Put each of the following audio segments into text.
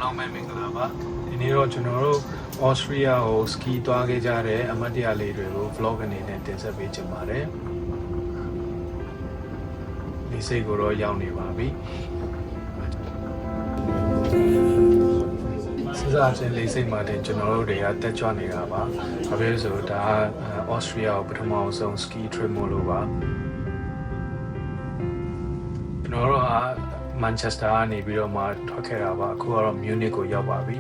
လုံးပဲမင်္ဂလာပါဒီနေ့တော့ကျွန်တော်တို့ဩစတြေးလျကိုစကီသွားခဲ့ကြတဲ့အမတ်တရလေးတွေကို vlog အနေနဲ့တင်ဆက်ပေးချင်ပါတယ်ဒီစိတ်ကိုတော့ရောက်နေပါပြီစစားချင်းလေးစိတ်မှတင်ကျွန်တော်တို့တွေကတက်ကြွနေတာပါဘာဖြစ်လို့ဆိုတော့ဒါဩစတြေးလျကိုပထမဆုံး ski trip မို့လို့ပါကျွန်တော်တို့ဟာမန်ချက်စတာကနေပြီးတော့မှထွက်ခဲ့တာပါအခုကတော့မြူးနစ်ကိုရောက်ပါပြီ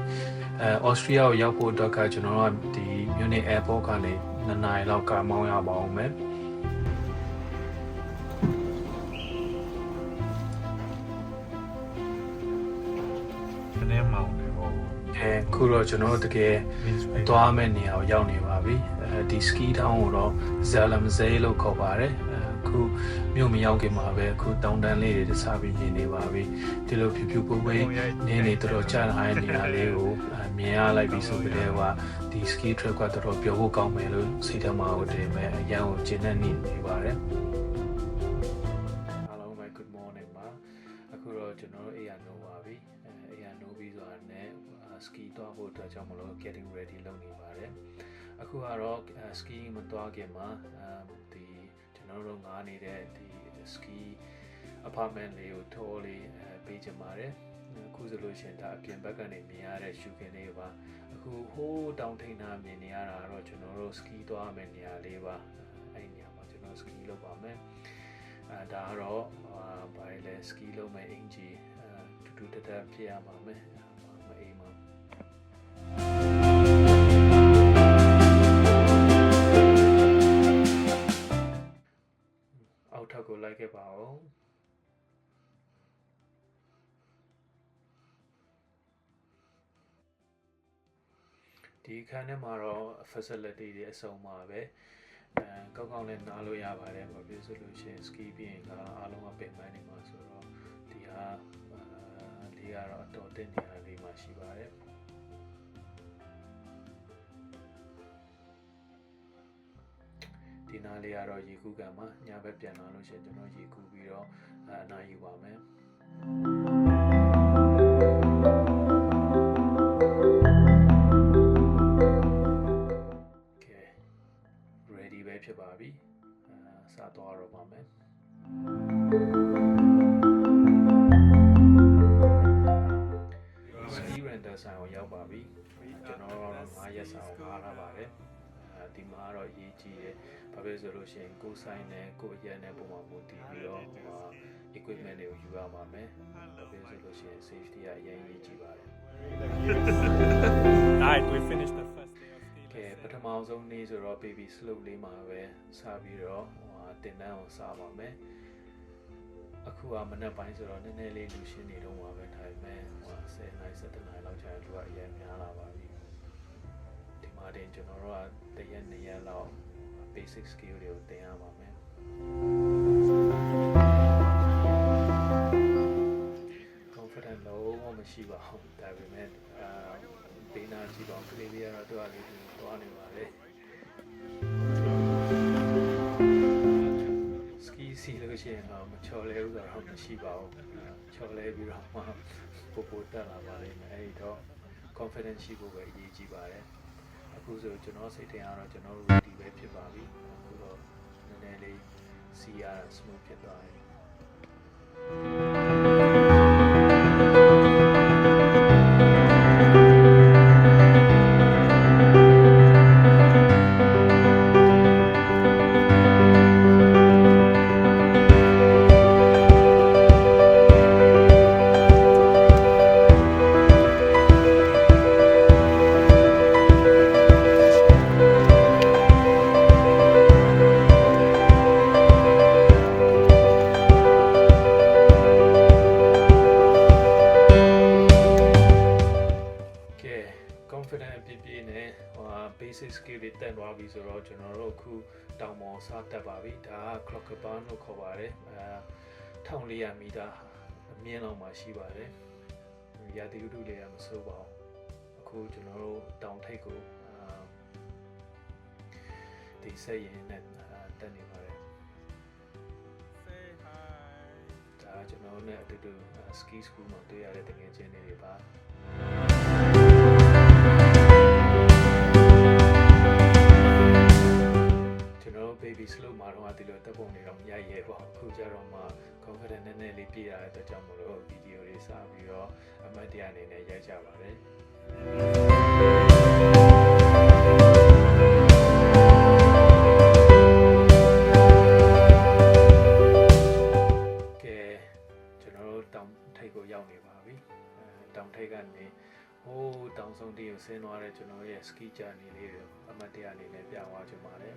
ဩစတြေးလျကိုရောက်ဖို့အတွက်ကကျွန်တော်တို့ကဒီမြူးနစ် airport ကနေ2 နာရီလောက်ကားမောင်းရပါအောင်မယ်ခုတော့ကျွန်တော်တို့တကယ်သွားမယ့်နေရာကိုရောက်နေပါပြီဒီ ski town ကိုတော့ Zalamzay လို့ခေါ်ပါတယ်အခုမြို့မရောက်ခင်မှာပဲအခုတောင်တန်းလေးတွေစပြီးမြင်နေပါပြီဒီလိုဖြူဖြူပုပ်ပုပ်နေတော်တော်ကြာလာတဲ့နေရာလေးကိုမြင်ရလိုက်ပြီဆိုကြတဲ့ကဒီ ski trip ကတော်တော်ပျော်ဖို့ကောင်းမယ်လို့စိတ်ထဲမှာဟုတ်တယ်ပဲအရန်ကိုကျဉ်းနေနေပါတယ်အားလုံးပဲ good morning ပါအခုတော့ကျွန်တော်တို့အိယာနိုးပါပြီအိယာနိုးပြီးဆိုတာနဲ့ ski သွားဖို့အတွက်ကြောင့်မလို့ getting ready လုပ်နေပါတယ်အခုကတော့ ski မသွားခင်မှာဒီကျွန်တော်တို့ငားနေတဲ့ဒီ ski apartment လေးကိုထိုးလေးပေးချင်ပါတယ်အခုဆိုလို့ရှိရင်ဒါအပြင်ဘက်ကနေမြင်ရတဲ့ရှူခင်လေးပါအခုဟိုးတောင်ထိန်နာမြင်နေရတာတော့ကျွန်တော်တို့ ski သွားမယ့်နေရာလေးပါအဲ့ဒီနေရာမှာကျွန်တော် ski လုပ်ပါမယ်ဒါကတော့ဘာလဲ ski လုပ်မယ့်အင်ဂျီတူတူတက်ဖြစ်ရပါမယ်မအေးမအောက်ထပ်ကိုလိုက်ခဲ့ပါဦးဒီခန်းထဲမှာတော့ facility တွေအစုံပါပဲကောင်းကောင်းလေးနားလို့ရပါတယ်ဘာဖြစ်လို့ရှိရင် ski ပြီးရင်အားလုံးကပင်ပန်းနေမှာဆိုတော့ဒီဟာလေးကတော့အတော်တက်နေရလေးမှရှိပါတယ်ဒီနားလေးကတော့ရေကူးကန်မှာညဘက်ပြန်လာလို့ရှိရင်ကျွန်တော်ရေကူးပြီးတော့အနားယူပါမယ်ဖြစ်ပါပြီစသွားတော့ပါမယ် ski renter ဆိုင်ကိုရောက်ပါပြီကျွန်တော်ကတော့9ရက်စာကိုငားထားပါတယ်ဒီမှာတော့ရေးကြည့်တယ်ဘာဖြစ်ဆိုလို့ရှိရင်ကိုယ်ဆိုင်နဲ့ကိုယ်ရက်နဲ့ပုံမှန်ပို့တည်ပြီးတော့equipment တွေကိုယူရပါမယ်ဘာဖြစ်ဆိုလို့ရှိရင် safety ကအရင်ရေးကြည့်ပါတယ် Alright, we finished the first day of ski. ပထမဆုံးနေ့ဆိုတော့ baby slope လေးမှာပဲစပြီးတော့တင်တန်းအောင်စပါမယ်အခုကမနက်ပိုင်းဆိုတော့နည်းနည်းလေးလူရှင်းနေတော့မှာပဲထိုင်မယ်10 နာရီ17 နာရီလောက်ကြာလူကအရင်များလာပါပြီဒီမှာတင်ကျွန်တော်တို့ကတရက်2ရက်လောက် basic skill တွေကိုသင်ရပါမယ်confident လို့မရှိပါဘူးဒါပေမဲ့ဘေးနာကြည့်ပါကလေးလေးကတော့သူ့အလေးသွားနေပါလေ ski စီလို့ရှိရင်တော့မချော်လဲဘူးဆိုတော့မရှိပါဘူးချော်လဲပြီးတော့မှပိုတက်လာပါလိမ့်မယ်အဲ့တော့ confidence ရှိဖို့ပဲအရေးကြီးပါတယ်အခုဆိုကျွန်တော်စိတ်ထဲကတော့ကျွန်တော် ready ပဲဖြစ်ပါပြီအခုတော့နည်းနည်းလေးစီရ smooth ဖြစ်သွားတယ်basic skill တွေတက်သွားပြီဆိုတော့ကျွန်တော်တို့အခုတောင်ပေါ်စတက်ပါပြီဒါက Clockburn လို့ခေါ်ပါတယ်1400 မီတာအမြင့်လောက်မှာရှိပါတယ်ရာသီဥတုလေးကမဆိုးပါဘူးအခုကျွန်တော်တို့တောင်ထိပ်ကိုဒီဆက်ရင်နဲ့တက်နေပါတယ် Say hi. ဒါ ကျွန်တော်နဲ့အတူတူ ski school မှာတွေ့ရတဲ့တကယ်ချင်းတွေပါကျွန်တော် baby slope မှာတော့ဒီလိုတက်ပုံတွေတော့ရိုက်ရဲပေါ့အခုကျတော့မှ confident နည်းနည်းလေးပြည့်ရတဲ့အတွက်ကြောင့်မလို့ဗီဒီယိုတွေစပြီးတော့အမှတ်တရအနေနဲ့ရိုက်ကြပါတယ်တောင်ထိပ်ကနေဟိုးတောင်ဆုံးတီးကိုဆင်းသွားတဲ့ကျွန်တော်ရဲ့ ski journey လေးကိုအမှတ်တရအနေနဲ့ပြသွားချင်ပါတယ်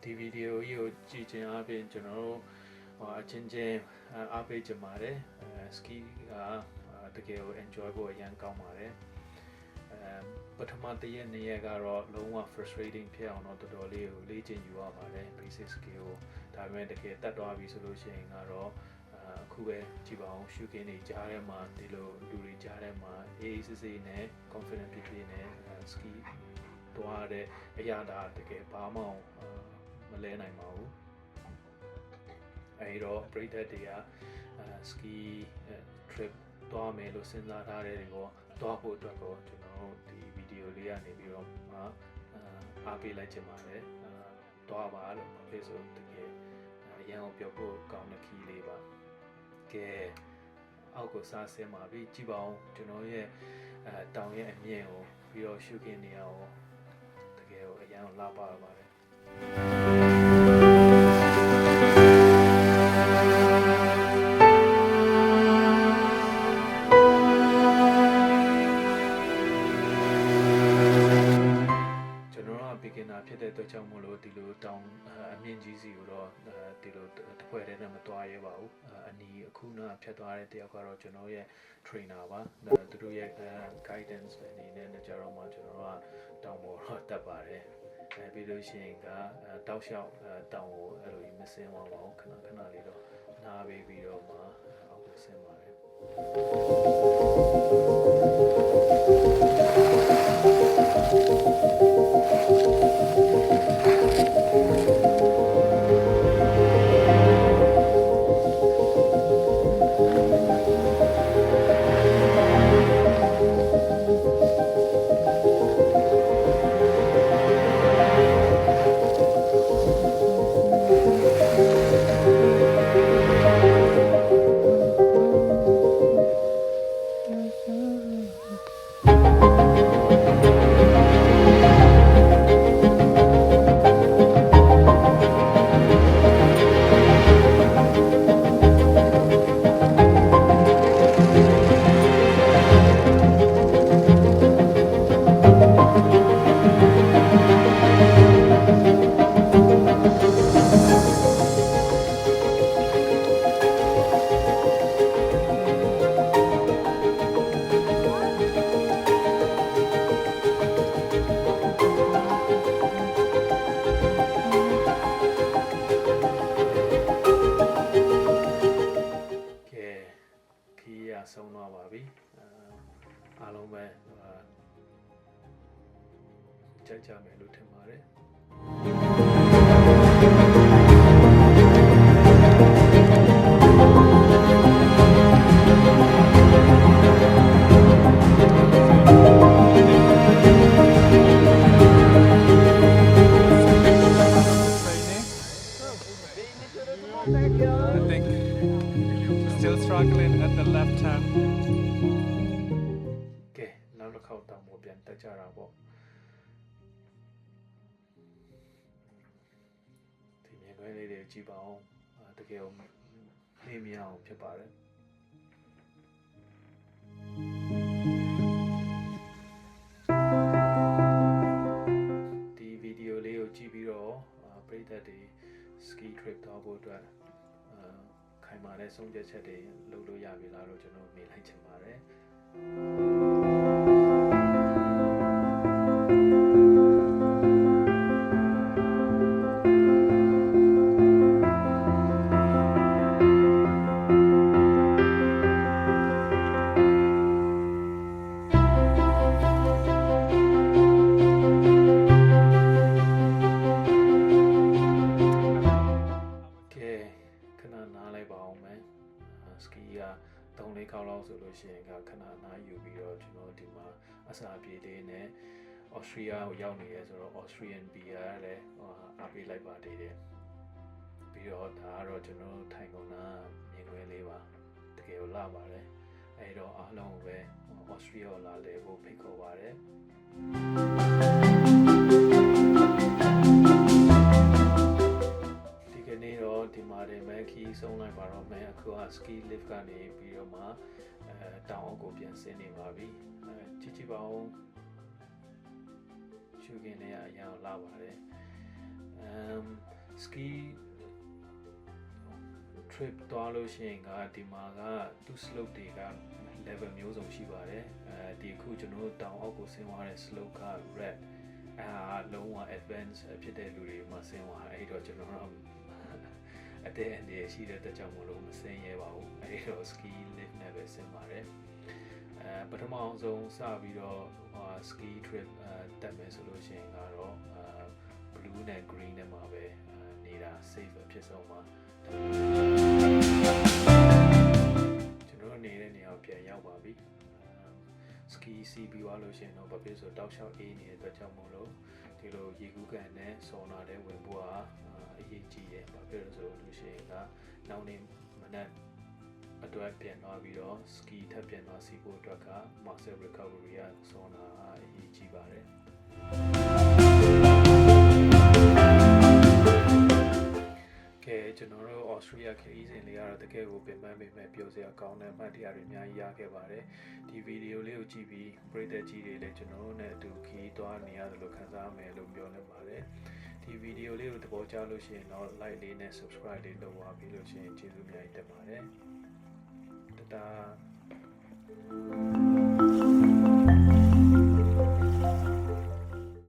ဒီဗီဒီယိုကြီးကိုကြည့်ခြင်းအပြင်ကျွန်တော်တို့အချင်းချင်းအားပေးကြပါတယ် ski ကတကယ်ကို enjoy ဖို့အရန်ကောင်းပါတယ်ပထမတစ်ရက်နှစ်ရက်ကတော့လုံးဝ frustrating ဖြစ်အောင်တော့တော်တော်လေးကိုလေ့ကျင့်ယူရပါတယ် basic skill ကိုဒါပေမဲ့တကယ်တက်သွားပြီဆိုလို့ရှိရင်ကတော့အခုပဲကြည့်ပါအောင်ရှုခင်းနေကြားထဲမှာဒီလိုလူတွေကြားထဲမှာအေးစစ်စစ်နဲ့ confident ဖြစ်ဖြစ်နဲ့ ski သွားတဲ့အရာဒါတကယ်ဘာမှမလဲနိုင်ပါဘူးအဲဒီတော့ပရိသတ်တွေက ski trip သွားမယ်လို့စဉ်းစားထားတဲ့တွေကိုသွားဖို့အတွက်ကိုကျွန်တော်ဒီဗီဒီယိုလေးကနေပြီးတော့အားပေးလိုက်ချင်ပါတယ်သွားပါလို့ပြောဆိုတကယ်ရန်အောင်ပြောဖို့ကောင်းတဲ့ခီးလေးပါကဲအောက်ကိုစားဆင်းပါပြီကြည့်ပါအောင်ကျွန်တော်ရဲ့တောင်ရဲ့အမြင့်ကိုပြီးတော့ရှုခင်းနေရအောင်တကယ်ကိုအရန်အောင်လာပါပါတယ်ဖြစ်တဲ့အတွက်ကြောင့်မို့လို့ဒီလိုတောင်အမြင့်ကြီးစီကိုတော့ဒီလိုတစ်ဖွဲ့တည်းနဲ့မတွားရဲပါဘူးအနီးအခုနဖြတ်သွားတဲ့တယောက်ကတော့ကျွန်တော်ရဲ့ trainer ပါသူတို့ရဲ့ guidance အနေနဲ့ကြတော့မှကျွန်တော်ကတောင်ပေါ်တော့တက်ပါတယ်ပြီးလို့ရှိရင်ကတောက်လျှောက်တောင်ကိုအဲ့လိုမစင်းသွားပါဘူးခဏလေးတော့နားပြီးတော့မှအောက်ကိုဆင်းပါတယ်ဆုံးသွားပါပြီအားလုံးပဲကြိုက်ကြမယ်လို့ထင်ပါတယ်Still struggling at the left hand. ကဲနောက်တစ်ခေါက်တောင်ပေါ်ပြန်တက်ကြတာပေါ့ဒီမြင်ကွင်းလေးတွေကြည့်ပါအောင်တကယ်ကိုနေမြအောင်ဖြစ်ပါတယ်ဒီဗီဒီယိုလေးကိုကြည့်ပြီးတော့ပရိသတ်တွေ ski trip သွားဖို့အတွက်ခိုင်မာတဲ့ဆုံးဖြတ်ချက်တွေလုပ်လို့ရပြီလားလို့ကျွန်တော်မေးလိုက်ချင်ပါတယ် လိုက်ပါအောင်မယ်စကီက3-4ခေါက်လောက်ဆိုလို့ရှိရင်ကခဏနားယူပြီးတော့ကျွန်တော်ဒီမှာအစာပြေးလေးနဲ့ဩစတြီးယားကိုရောက်နေရဲဆိုတော့ Austrian beer လည်းအားပေးလိုက်ပါသေးတယ်ပြီးတော့ဒါကတော့ကျွန်တော်ထိုင်ကုန်တာမြင်ကွင်းလေးပါတကယ်ကိုလာပါတယ်အဲ့တော့အားလုံးကိုပဲဩစတြီးယားလာလေဖို့ဖိတ်ခေါ်ပါတယ်ဒီကနေ့တော့ဒီမှာတင်မဲ့ခီးဆုံးလိုက်ပါတော့မယ်အခုက ski lift ကနေပြီးတော့မှတောင်အောက်ကိုပြန်ဆင်းနေပါပြီကြည့်ကြည့်ပါဦးရှုခင်းလေးအရင်လာပါတယ်ski trip သွားလို့ရှိရင်ကဒီမှာကသူ့ slope တွေက level မျိုးစုံရှိပါတယ်ဒီအခုကျွန်တော်တို့တောင်အောက်ကိုဆင်းသွားတဲ့ slope က red လုံးဝ advance ဖြစ်တဲ့လူတွေမှာဆင်းသွားအဲ့တော့ကျွန်တော်တို့အတဲအနေရှိတဲ့တကြောင်မလို့မဆင်းရဲပါဘူးအဲ့တော့ ski lift နဲ့ပဲဆင်းပါတယ်ပထမအောင်ဆုံးစပြီးတော့ ski trip တက်မယ်ဆိုလို့ရှိရင်ကတော့ blue နဲ့ green နဲ့မှာပဲနေတာ safe အဖြစ်ဆုံးပါကျွန်တော်နေတဲ့နေရာကိုပြန်ရောက်ပါပြီski စီးပြီးသွားလို့ရှိရင်တော့ဘာဖြစ်ဆိုတောက်လျှောက်အေးနေတဲ့အတွက်ကြောင့်မို့လို့ဒီလိုရေကူးကန်နဲ့ဆော်နာတဲ့ဝင်ဖို့ကအရေးကြီးတယ်ဘာဖြစ်လို့ဆိုလို့ရှိရင်ကနောက်နေ့မနက်အတွက်ပြန်သွားပြီးတော့ ski ထပ်ပြန်သွားစီဖို့အတွက်က muscle recovery ရဆော်နာအရေးကြီးပါတယ်ကဲကျွန်တော်တို့ Australia ခရီးစဉ်လေးကတော့တကယ်ကိုပင်ပန်းပြောစရာကောင်းတဲ့အမှတ်တရတွေအများကြီးရခဲ့ပါတယ်ဒီဗီဒီယိုလေးကိုကြည့်ပြီးပရိသတ်ကြီးတွေလည်းကျွန်တော်တို့နဲ့အတူခရီးသွားနေရတယ်လို့ခံစားမယ်လို့ပြောနေပါတယ်ဒီဗီဒီယိုလေးကိုသဘောကျလို့ရှိရင်တော့ like လေးနဲ့ subscribe လေးလုပ်ပါပြီးလို့ရှိရင်ကျေးဇူးအများကြီးတင်ပါတယ်တဒါ